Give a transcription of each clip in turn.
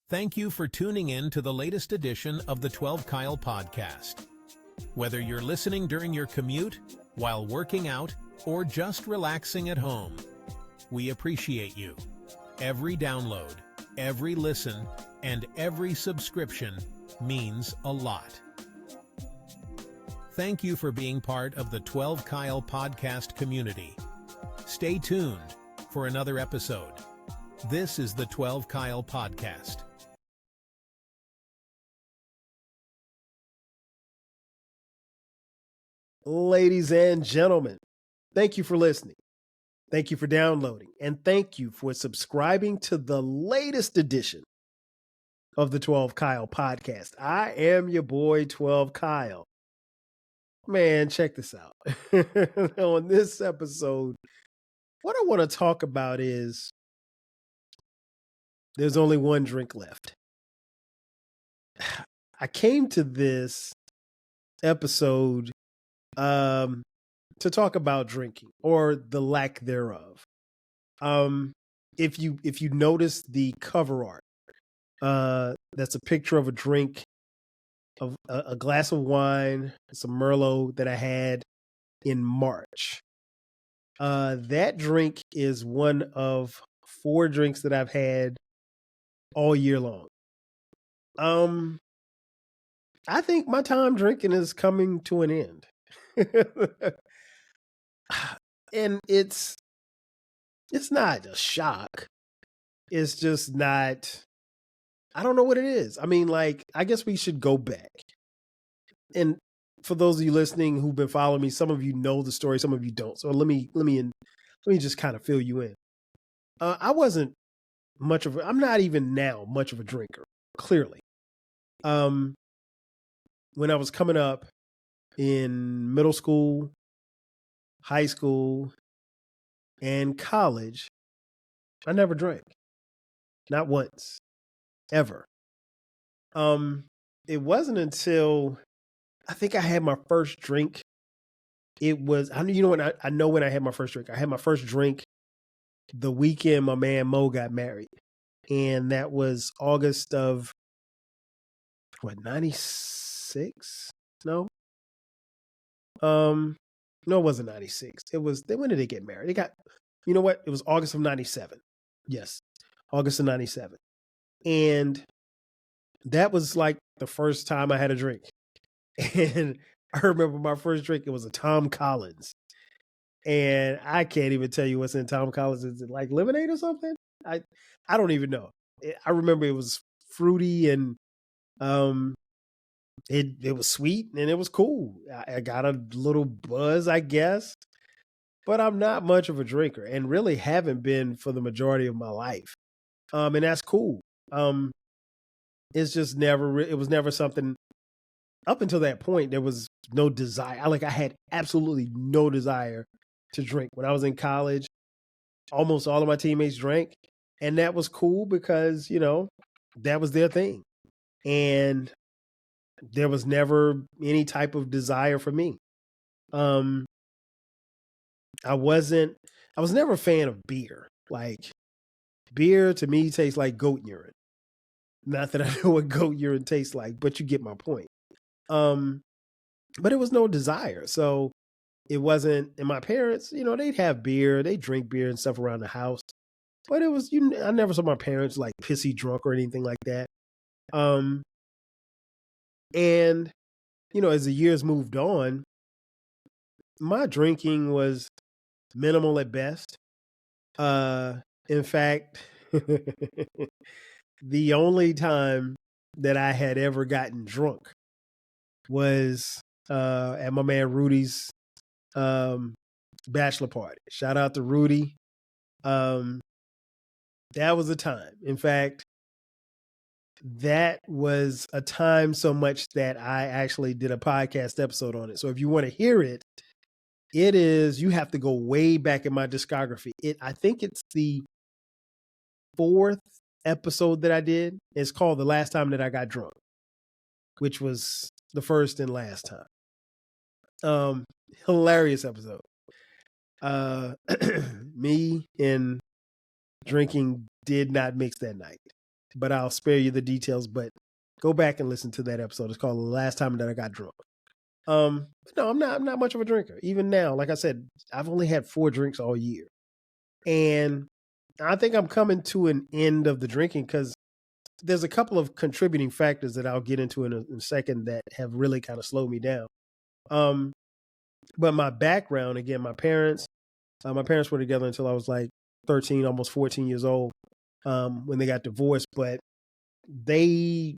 Thank you for tuning in to the latest edition of the 12 Kyle podcast. Whether you're listening during your commute, while working out, or just relaxing at home, we appreciate you. Every download, every listen, and every subscription means a lot. Thank you for being part of the 12 Kyle podcast community. Stay tuned for another episode. This is the 12 Kyle podcast. Ladies and gentlemen, thank you for listening. Thank you for downloading. And thank you for subscribing to the latest edition of the 12 Kyle podcast. I am your boy, 12 Kyle. Man, check this out. On this episode, what I want to talk about is there's only one drink left. I came to this episode to talk about drinking or the lack thereof. If you notice the cover art, that's a picture of a drink, of a glass of wine, some Merlot that I had in March. That drink is one of 4 drinks that I've had all year long. I think my time drinking is coming to an end. And it's not a shock. It's just not, I don't know what it is. I mean, like, I guess we should go back. And for those of you listening who've been following me, some of you know the story, some of you don't. So let me just kind of fill you in. I wasn't I'm not even now much of a drinker, clearly. When I was coming up in middle school, high school, and college, I never drank. Not once. Ever. It wasn't until I think I had my first drink. It was, I know when I had my first drink. I had my first drink the weekend my man Mo got married. And that was August of 96? No? No, it wasn't 96. It was, when did they get married? It was August of 97. Yes. August of 97. And that was like the first time I had a drink. And I remember my first drink, it was a Tom Collins. And I can't even tell you what's in Tom Collins. Is it like lemonade or something? I don't even know. I remember it was fruity and it was sweet and it was cool. I got a little buzz, I guess. But I'm not much of a drinker and really haven't been for the majority of my life. And that's cool. It's just it was never something. Up until that point, there was no desire. I had absolutely no desire to drink. When I was in college, almost all of my teammates drank. And that was cool because, that was their thing. And there was never any type of desire for me. I was never a fan of beer. Like, beer to me tastes like goat urine. Not that I know what goat urine tastes like, but you get my point. But it was no desire. So it wasn't, and my parents, they'd have beer, they drink beer and stuff around the house. But it was, I never saw my parents like pissy drunk or anything like that. And, as the years moved on, my drinking was minimal at best. In fact, the only time that I had ever gotten drunk was at my man Rudy's bachelor party. Shout out to Rudy. That was a time. In fact, that was a time so much that I actually did a podcast episode on it. So if you want to hear it, you have to go way back in my discography. I think it's the 4th episode that I did. It's called The Last Time That I Got Drunk, which was the first and last time. Hilarious episode. Me and drinking did not mix that night. but I'll spare you the details. But go back and listen to that episode. It's called The Last Time That I Got Drunk. No, I'm not much of a drinker. Even now, like I said, I've only had 4 drinks all year. And I think I'm coming to an end of the drinking because there's a couple of contributing factors that I'll get into in a second that have really kind of slowed me down. But my background, again, my parents were together until I was like 13, almost 14 years old, when they got divorced. But they,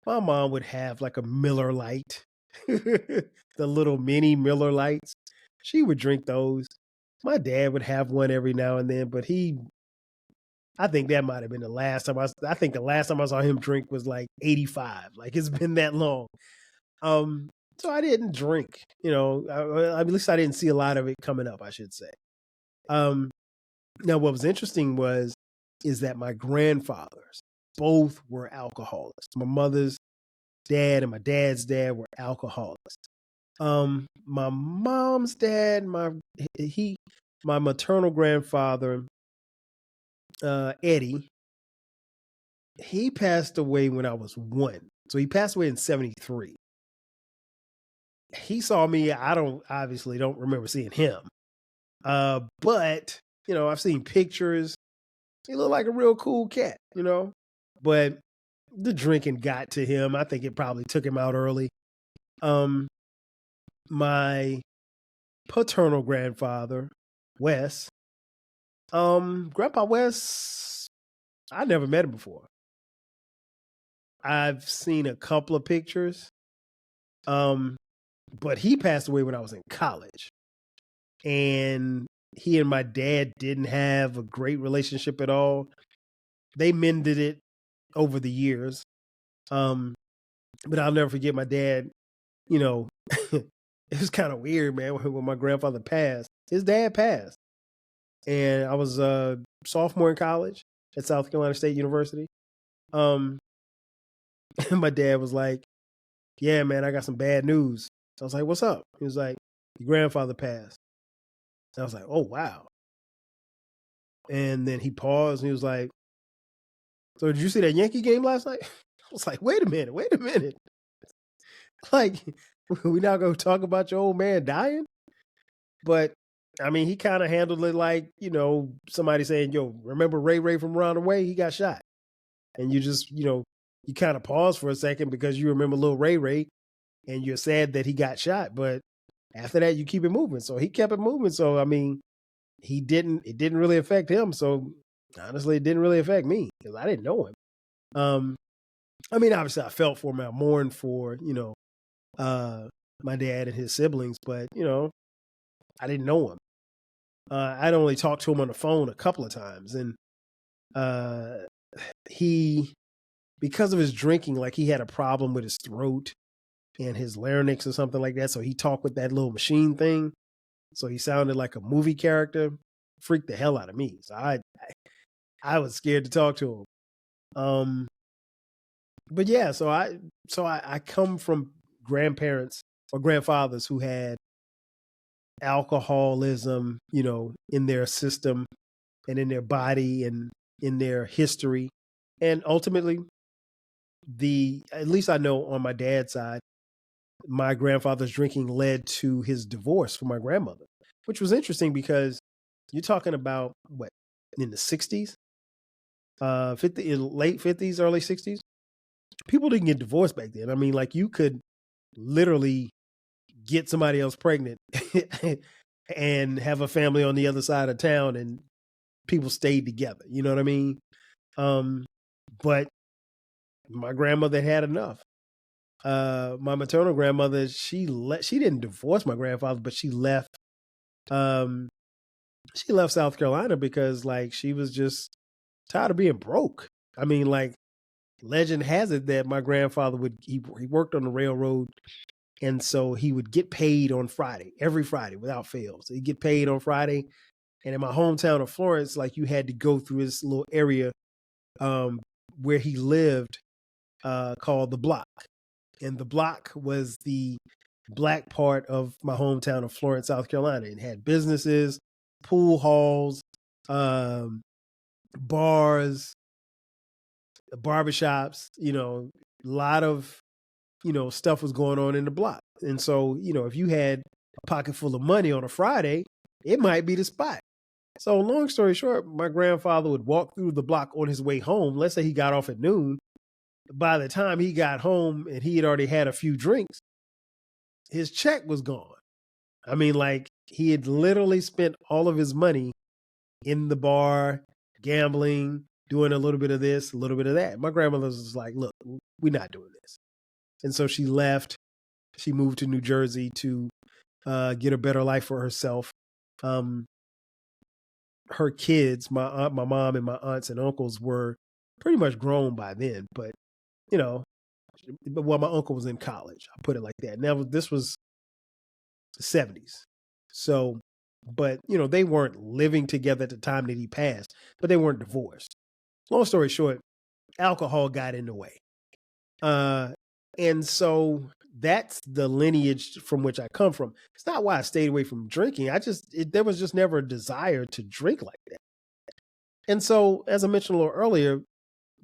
my mom would have like a Miller Lite, the little mini Miller Lights. She would drink those. My dad would have one every now and then, but I think that might have been the last time I think the last time I saw him drink was like 85. Like it's been that long. So I didn't drink, at least I didn't see a lot of it coming up, I should say. Now what was interesting is that my grandfathers both were alcoholics. My mother's dad and my dad's dad were alcoholics. My mom's dad, my maternal grandfather, Eddie, he passed away when I was 1. So he passed away in 1973. He saw me. I obviously don't remember seeing him. But, I've seen pictures. He looked like a real cool cat, but the drinking got to him. I think it probably took him out early. My paternal grandfather, Wes, Grandpa Wes, I never met him before. I've seen a couple of pictures. But he passed away when I was in college. And he and my dad didn't have a great relationship at all. They mended it over the years. But I'll never forget my dad, it was kind of weird, man, when my grandfather passed. His dad passed. And I was a sophomore in college at South Carolina State University. And my dad was like, yeah, man, I got some bad news. So I was like, what's up? He was like, your grandfather passed. And I was like, oh, wow. And then he paused and he was like, so did you see that Yankee game last night? I was like, wait a minute. Like, we not going to talk about your old man dying? But, I mean, he kind of handled it like, somebody saying, yo, remember Ray from Round the Way? He got shot. And you just, you kind of pause for a second because you remember little Ray and you're sad that he got shot. But after that, you keep it moving. So he kept it moving. So, I mean, it didn't really affect him. So honestly, it didn't really affect me because I didn't know him. I mean, obviously I felt for him. I mourned for, my dad and his siblings, but, I didn't know him. I'd only talked to him on the phone a couple of times. And he, because of his drinking, like he had a problem with his throat and his larynx or something like that. So he talked with that little machine thing. So he sounded like a movie character. Freaked the hell out of me. So I was scared to talk to him. But yeah, so I come from grandparents or grandfathers who had alcoholism, in their system and in their body and in their history. And ultimately, at least I know on my dad's side, my grandfather's drinking led to his divorce from my grandmother, which was interesting because you're talking about what, in the 60s, late 50s, early 60s. People didn't get divorced back then. I mean, like you could literally get somebody else pregnant and have a family on the other side of town and people stayed together. You know what I mean? But my grandmother had enough. My maternal grandmother, she didn't divorce my grandfather, but she left South Carolina because like she was just tired of being broke. I mean, like legend has it that my grandfather he worked on the railroad, and so he would get paid on Friday, every Friday without fail. So he'd get paid on Friday. And in my hometown of Florence, like you had to go through this little area where he lived called the Block. And the Block was the black part of my hometown of Florence, South Carolina. It had businesses, pool halls, bars, barbershops, a lot of, stuff was going on in the block. And so, if you had a pocket full of money on a Friday, it might be the spot. So long story short, my grandfather would walk through the block on his way home. Let's say he got off at noon. By the time he got home and he had already had a few drinks, his check was gone. I mean, like, he had literally spent all of his money in the bar, gambling, doing a little bit of this, a little bit of that. My grandmother was like, look, we're not doing this. And so she left. She moved to New Jersey to get a better life for herself. Her kids, my mom and my aunts and uncles were pretty much grown by then. But, my uncle was in college. I'll put it like that. Now, this was the 70s. So, but, they weren't living together at the time that he passed, but they weren't divorced. Long story short, alcohol got in the way. And so that's the lineage from which I come from. It's not why I stayed away from drinking. There was just never a desire to drink like that. And so, as I mentioned a little earlier,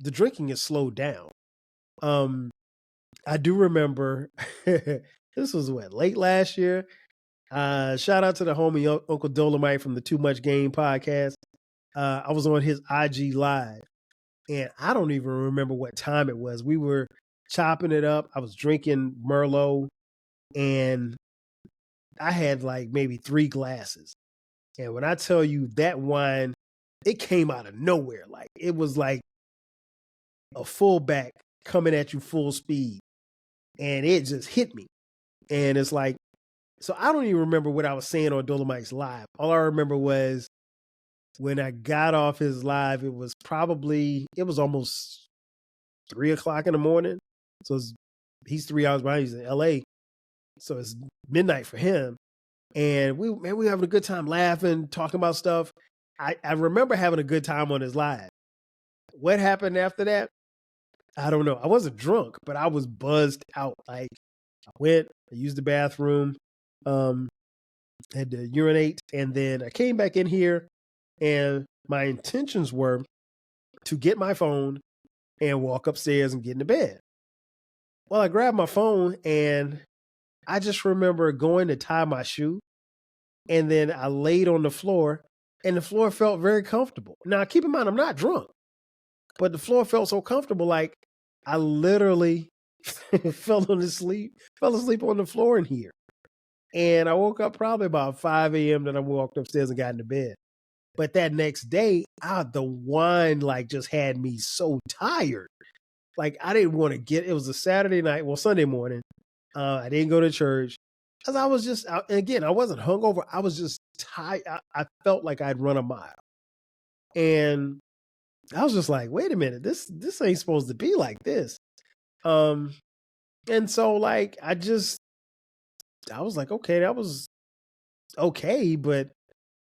the drinking has slowed down. I do remember this was late last year. Shout out to the homie Uncle Dolomite from the Too Much Game podcast. I was on his IG Live, and I don't even remember what time it was. We were chopping it up. I was drinking Merlot, and I had like maybe 3 glasses. And when I tell you that wine, it came out of nowhere. Like, it was like a fullback coming at you full speed, and it just hit me. And it's like, so I don't even remember what I was saying on Dolomite's Live. All I remember was when I got off his live, it was almost 3:00 in the morning. So he's 3 hours behind. He's in LA. So it's midnight for him. And we were having a good time laughing, talking about stuff. I remember having a good time on his live. What happened after that? I don't know. I wasn't drunk, but I was buzzed out. Like, I used the bathroom, had to urinate, and then I came back in here, and my intentions were to get my phone and walk upstairs and get into bed. Well, I grabbed my phone, and I just remember going to tie my shoe, and then I laid on the floor, and the floor felt very comfortable. Now, keep in mind, I'm not drunk, but the floor felt so comfortable, like I literally fell asleep on the floor in here. And I woke up probably about 5 a.m. Then I walked upstairs and got into bed. But that next day, the wine just had me so tired. Like, I didn't want to it was a Saturday night, Sunday morning. I didn't go to church because I was just, again, I wasn't hungover. I was just tired. I felt like I'd run a mile. And I was just like, wait a minute, this ain't supposed to be like this. And so I was like, okay, that was okay,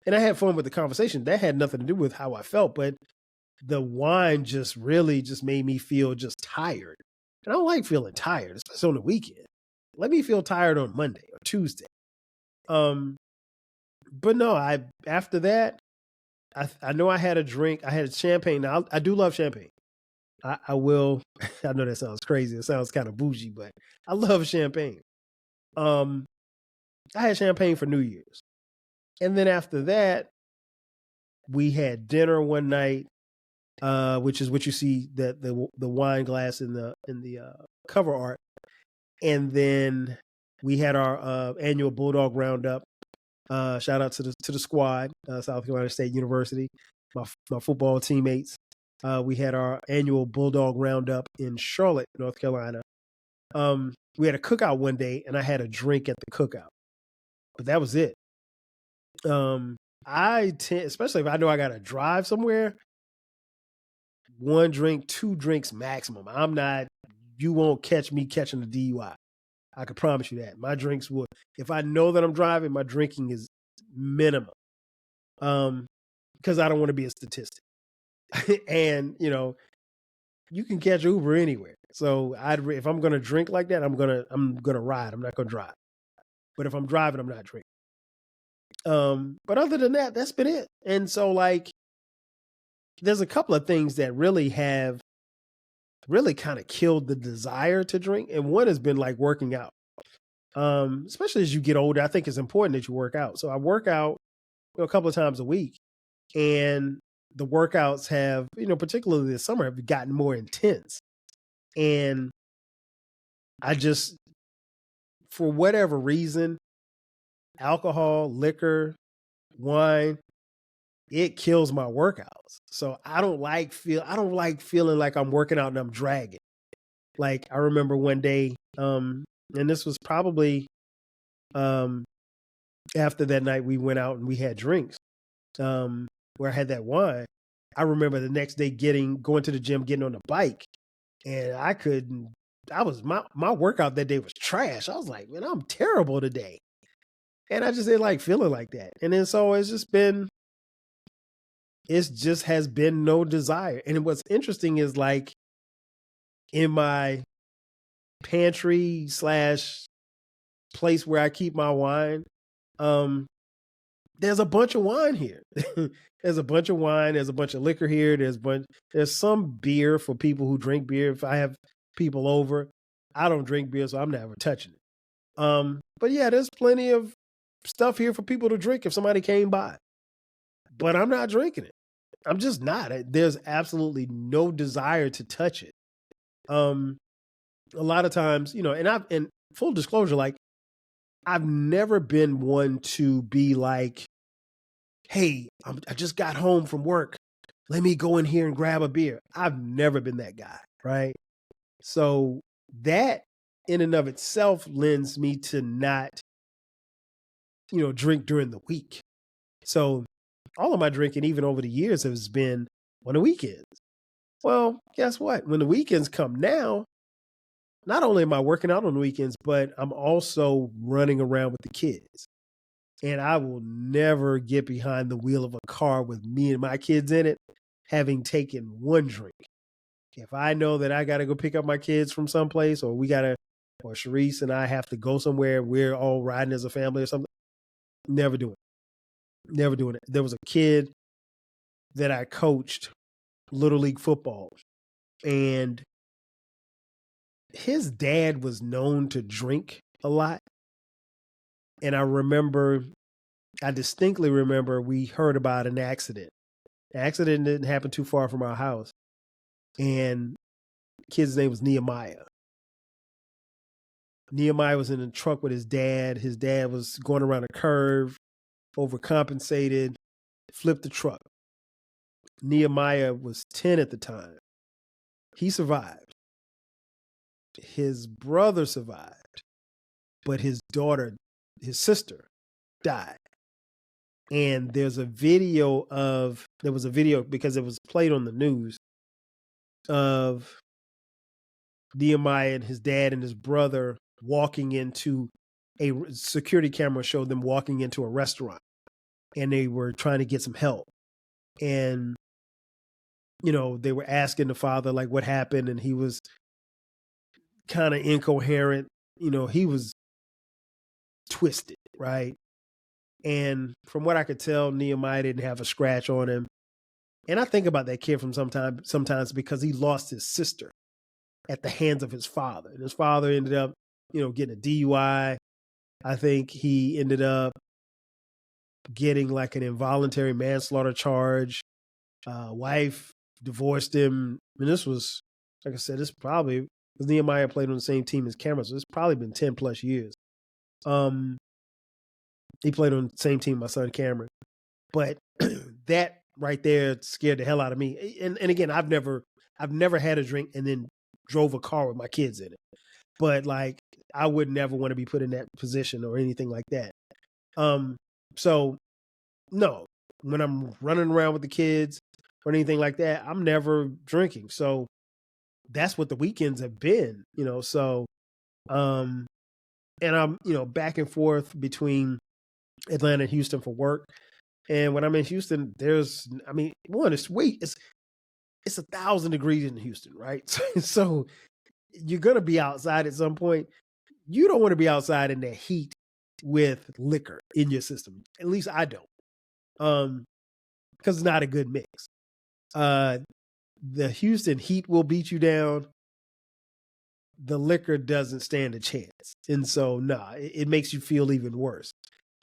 and I had fun with the conversation. That had nothing to do with how I felt, but the wine just really just made me feel just tired. And I don't like feeling tired, especially on the weekend. Let me feel tired on Monday or Tuesday. But no, after that, I know I had a drink. I had champagne. Now, I do love champagne. I will. I know that sounds crazy. It sounds kind of bougie, but I love champagne. I had champagne for New Year's. And then after that, we had dinner one night, which is what you see, the wine glass in the cover art. And then we had our annual Bulldog Roundup. Shout out to the squad, South Carolina State University, my football teammates. We had our annual Bulldog Roundup in Charlotte, North Carolina. We had a cookout one day, and I had a drink at the cookout, but that was it. I tend, especially if I know I got to drive somewhere, 1 drink, 2 drinks maximum. You won't catch me catching a DUI. I can promise you that. My drinks will, if I know that I'm driving, my drinking is minimum. Because I don't want to be a statistic. And, you can catch Uber anywhere. So if I'm going to drink like that, I'm going to ride. I'm not going to drive. But if I'm driving, I'm not drinking. But other than that, that's been it. And so there's a couple of things that really have really kind of killed the desire to drink. And one has been like working out. Especially as you get older, I think it's important that you work out. So I work out a couple of times a week, and the workouts have, particularly this summer, have gotten more intense. And I just, for whatever reason, alcohol, liquor, wine, it kills my workouts. So I don't like feeling like I'm working out and I'm dragging. Like I remember one day, and this was probably after that night we went out and we had drinks, where I had that wine. I remember the next day going to the gym, getting on the bike, and my workout that day was trash. I was like, man, I'm terrible today. And I just didn't like feeling like that. And then so it just has been no desire. And what's interesting is like in my pantry / place where I keep my wine, there's a bunch of wine here. There's a bunch of wine. There's a bunch of liquor here. There's some beer for people who drink beer. If I have people over, I don't drink beer, so I'm never touching it. But yeah, there's plenty of stuff here for people to drink if somebody came by. But I'm not drinking it. I'm just not. There's absolutely no desire to touch it. A lot of times, and full disclosure, like I've never been one to be like, hey, I just got home from work. Let me go in here and grab a beer. I've never been that guy, right? So that in and of itself lends me to not, drink during the week. So all of my drinking, even over the years, has been on the weekends. Well, guess what? When the weekends come now, not only am I working out on the weekends, but I'm also running around with the kids. And I will never get behind the wheel of a car with me and my kids in it, having taken one drink. If I know that I got to go pick up my kids from someplace, or or Sharice and I have to go somewhere, we're all riding as a family or something, never doing it. Never doing it. There was a kid that I coached Little League football, and his dad was known to drink a lot. And I distinctly remember we heard about an accident. The accident didn't happen too far from our house. And the kid's name was Nehemiah. Nehemiah was in a truck with his dad. His dad was going around a curve, overcompensated, flipped the truck. Nehemiah was 10 at the time. He survived. His brother survived, but his sister died. And there was a video because it was played on the news of Nehemiah and his dad and his brother walking into a security camera showed them walking into a restaurant, and they were trying to get some help. And, they were asking the father, like, what happened? And he was kind of incoherent. He was twisted, right? And from what I could tell, Nehemiah didn't have a scratch on him. And I think about that kid from sometimes because he lost his sister at the hands of his father. And his father ended up, getting a DUI. I think he ended up getting like an involuntary manslaughter charge. Wife divorced him. And this was, like I said, this probably, because Nehemiah played on the same team as Cameron, so it's probably been 10 plus years. He played on the same team my son Cameron. But that right there scared the hell out of me. And again, I've never had a drink and then drove a car with my kids in it. But like I would never want to be put in that position or anything like that. So no, when I'm running around with the kids or anything like that, I'm never drinking. So that's what the weekends have been, so and I'm, back and forth between Atlanta and Houston for work. And when I'm in Houston, it's 1,000 degrees in Houston, right? So you're going to be outside at some point. You don't want to be outside in the heat with liquor in your system. At least I don't. Because it's not a good mix. The Houston heat will beat you down. the liquor doesn't stand a chance. And so, it makes you feel even worse.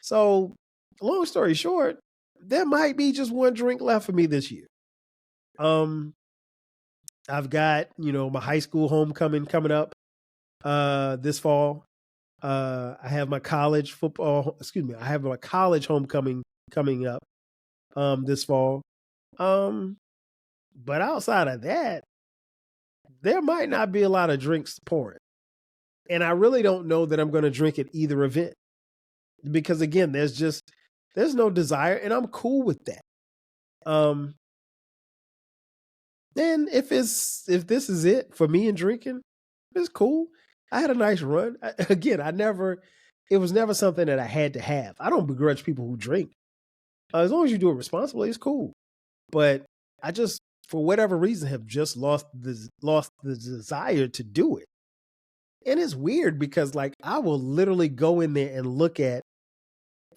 So, long story short, there might be just one drink left for me this year. I've got, my high school homecoming coming up this fall. I have my college homecoming coming up this fall. But outside of that, there might not be a lot of drinks pouring. And I really don't know that I'm going to drink at either event. Because again, there's no desire, and I'm cool with that. Then if this is it for me and drinking, it's cool. I had a nice run. It was never something that I had to have. I don't begrudge people who drink. As long as you do it responsibly, it's cool. But I just, for whatever reason, have just lost the desire to do it. And it's weird because, like, I will literally go in there and look at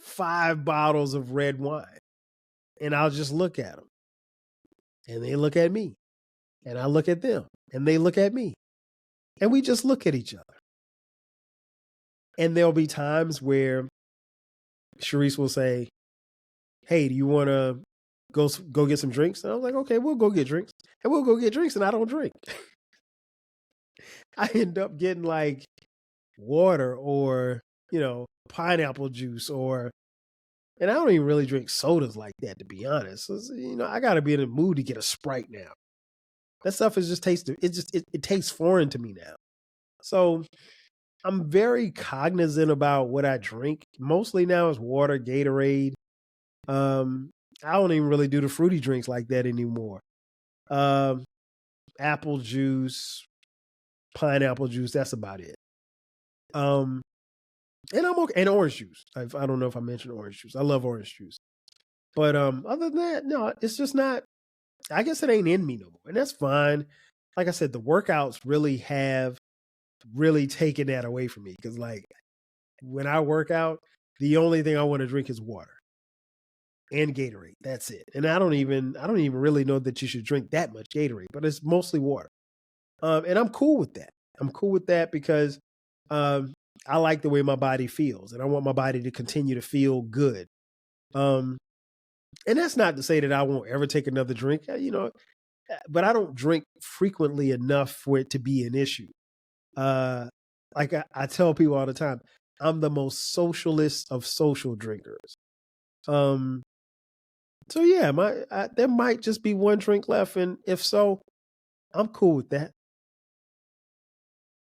5 bottles of red wine, and I'll just look at them, and they look at me, and I look at them, and they look at me, and we just look at each other. And there'll be times where Sharice will say, "Hey, do you want to go get some drinks?" And I'm like, "Okay, we'll go get drinks." And we'll go get drinks, and I don't drink. I end up getting like water or, pineapple juice and I don't even really drink sodas like that, to be honest. So, I got to be in the mood to get a Sprite now. That stuff is just it tastes foreign to me now. So I'm very cognizant about what I drink. Mostly now is water, Gatorade. I don't even really do the fruity drinks like that anymore. Apple juice, pineapple juice, that's about it. And I'm okay. And orange juice. I don't know if I mentioned orange juice. I love orange juice. But other than that, no, it's just not. I guess it ain't in me no more, and that's fine. Like I said, the workouts really have taken that away from me because, like, when I work out, the only thing I want to drink is water and Gatorade. That's it. And I don't even really know that you should drink that much Gatorade, but it's mostly water. And I'm cool with that. I'm cool with that because I like the way my body feels, and I want my body to continue to feel good. And that's not to say that I won't ever take another drink, but I don't drink frequently enough for it to be an issue. Like I tell people all the time, I'm the most socialist of social drinkers. So yeah, there might just be one drink left, and if so, I'm cool with that.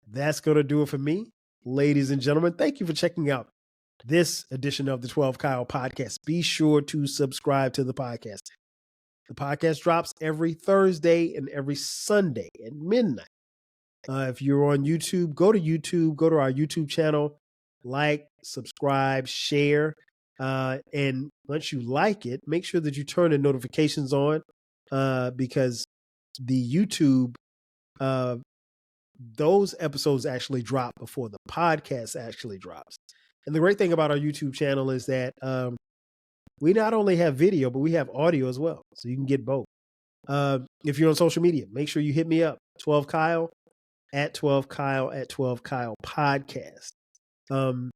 That's going to do it for me. Ladies and gentlemen, thank you for checking out this edition of the 12 Kyle podcast. Be sure to subscribe to the podcast. The podcast drops every Thursday and every Sunday at midnight. If you're on YouTube, go to our YouTube channel, like, subscribe, share. And once you like it, make sure that you turn the notifications on because the YouTube those episodes actually drop before the podcast actually drops. And the great thing about our YouTube channel is that we not only have video, but we have audio as well. So you can get both. If you're on social media, make sure you hit me up, 12 Kyle, at 12 Kyle, at 12 Kyle podcast. I'm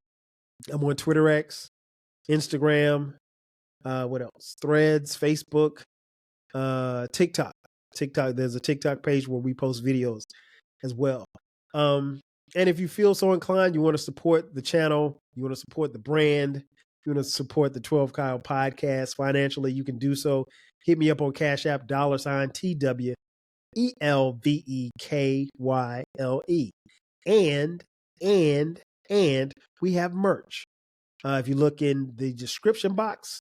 on Twitter X, Instagram, what else? Threads, Facebook, TikTok. There's a TikTok page where we post videos as well. And if you feel so inclined, you want to support the channel, you want to support the brand, you want to support the 12 Kyle podcast financially, you can do so. Hit me up on Cash App, $TWELVEKYLE. And we have merch. If you look in the description box,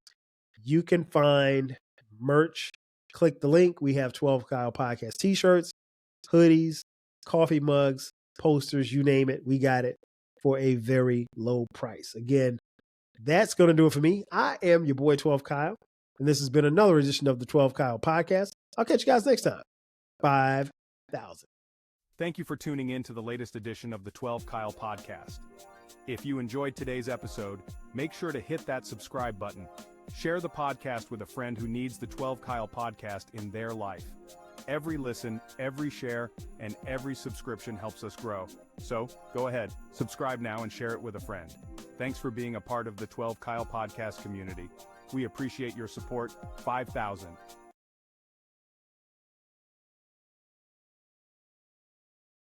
you can find merch. Click the link. We have 12 Kyle podcast t-shirts, hoodies, coffee mugs, posters, you name it. We got it for a very low price. Again, that's going to do it for me. I am your boy 12 Kyle, and this has been another edition of the 12 Kyle podcast. I'll catch you guys next time. 5,000. Thank you for tuning in to the latest edition of the 12 Kyle podcast. If you enjoyed today's episode, make sure to hit that subscribe button. Share the podcast with a friend who needs the 12 Kyle podcast in their life. Every listen, every share, and every subscription helps us grow. So, go ahead, subscribe now and share it with a friend. Thanks for being a part of the 12 Kyle podcast community. We appreciate your support. 5,000.